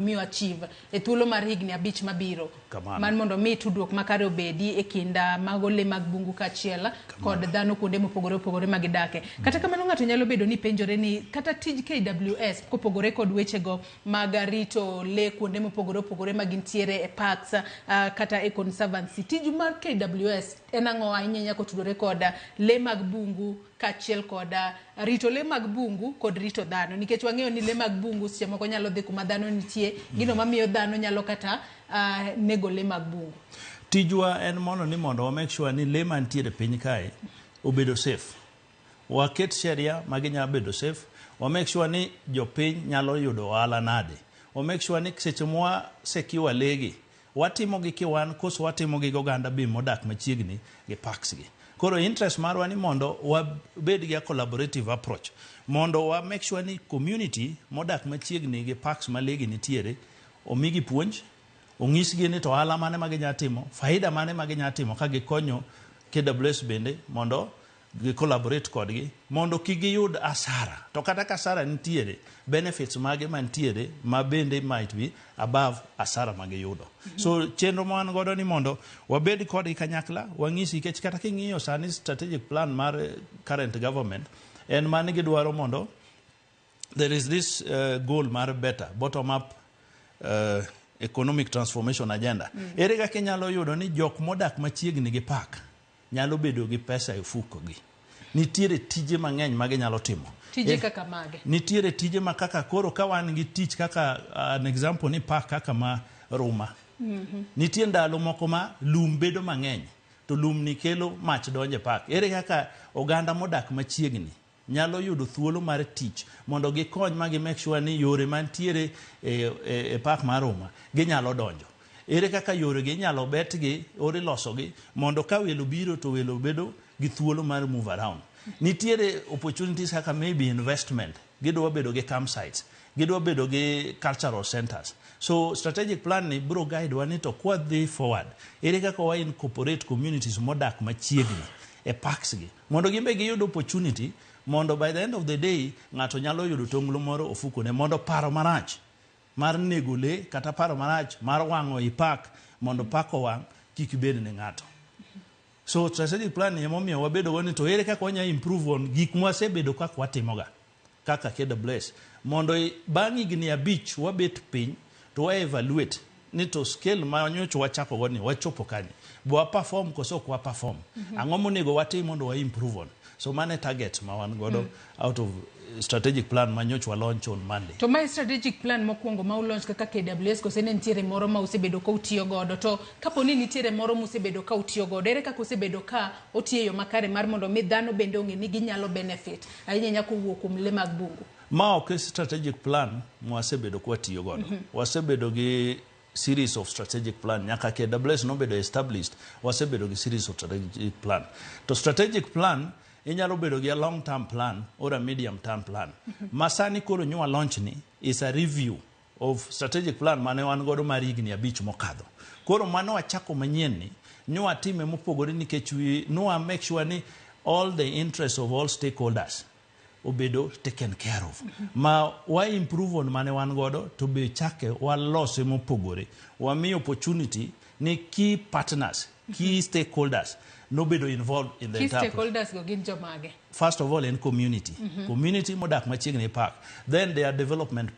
miyo achieve e thuolo mar higni 5 mabiro man mondo mi tudruok makare obedi e kinda mago le mag bungu kachiel kod dhano kuonde mopogore opogore magidake. Kata kamano ng'ato nyalo bedo ni penjore ni kata tij KWS kopogore kod wechego mag rito le kuonde mopogore opogore magintiere e parks kata e conservancy, tij mar KWS en ang'o ahinya nyako tudore kod le mag bungu kachiel kod rito le mag bungu kod rito dhano, nikech wang'eyo ni le mag bungu seche moko nyalo dhi kuma dhano nitie, gino mamiyo dhano nyalo kata nego le mag bungu. Tijwa en mono ni mondo wa make sure ni le mantiere piny kae obedo safe. Waket sheria magi nyalo bedo safe. Wa make sure ni jopiny nyalo yudo ohala nade. Wa make sure ni seche mwa sekiwa legi watimo gi kiwan koso watimo gi oganda bi modak machiegni gi parks gi. Koro interest marwa ni mondo wabed gi a collaborative approach mondo wa make sure ni community modak machiegni gi parks malegi nitiere omigi puonj, ong'isgi ni to ohala mane maginya timo, faida mane maginya timo ka gikonyo KWS bende mondo gi collaborate kodgi mondo kigiyud asara. To kata ka asara nitiere, benefits mage mantiere ma bende might be above asara magiyudo. So chenro man godo ni mondo wabed kodgi kanyakla, wang'isi kech kata king'iyo sani strategic plan mar current government en mane gidwaro mondo there is this goal mar better bottom up economic transformation agenda. Ere kaka inyalo yudo ni jok modak machiegni gi park nyalo bedo gi pesa e fuko gi. Nitiere tije mang'eny mage nyalo timo. Tije kaka mage. Nitiere tije ma kaka koro ka wan gi tich kaka an example ni park kaka ma Ruma. Nitie ndalo moko ma lum bedo mang'eny to lum ni kelo mach donje park. Ere kaka oganda modak machiegni nyalo yudo thuolo mar tich mondo gikony ma gi make sure ni yore mantiere e park mar Ruma ginyalo donjo. Ere kaka yore gi nyalo betgi ore losogi mondo ka welo biro to welo bedo gi thuolo mar move around. Nitiere opportunities kaka maybe investment, gidwa bedo gi campsites, gidwa bedo gi cultural centers. So strategic plan ni bro guide wa ni to kwa dhi forward. Ere kaka wa incorporate communities modak machiegni e parks gi mondo gimbe giyud opportunity mondo by the end of the day ng'ato nyalo yudo tonglo moro ofuko ne mondo paro marach mar nego le kata paro marach mar wang'o i park mondo park owang' kik bed ne ng'ato. So strategic plan ni emomiyo wabedo goni to ere kaka wanya improve on gik mwasebedo kaka watimoga kaka KWS mondo bang' higni 5 wabet piny to wa evaluate ni to scale ma nyocho wachako goni wachopo kani bo wa perform koso kwa perform ang'o monego watim mondo wa improve on. So mane target ma wan godo out of strategic plan ma nyocho wa launch on Monday. To my strategic plan mokwongo ma launch kaka KWS kose ne nitiere moro ma usebedo ka utiyo godo, to kapo ni nitiere moro ma usebedo ka utiyo godo, ere kaka usebedo ka otiyo yo makare mar mondo mi dhano bende ong'e ni ginyalo benefit ahinya nyaka wuok kuom le mag bungu. Ma ok strategic plan ma wasebedo kwa tiyo godo. Wasebedo gi series of strategic plan nyaka KWS no bedo established, wasebedo gi series of strategic plan. To strategic plan inyalo bedo gi a long term plan or a medium term plan. Masani koro nywa launch ni is a review of strategic plan mane wan godo mar higni 5 mokadho. Koro mano wachako manyien ni nywa time mopogore nikech we no make sure ni all the interests of all stakeholders obedo taken care of. Ma wa improve on mane wan godo to be chake wa lose mopogore. Wa mi opportunity ni key partners, key stakeholders no bedo involved in the entire stakeholders go gin jomage. First of all in community. Community modak machiegni park. Then their development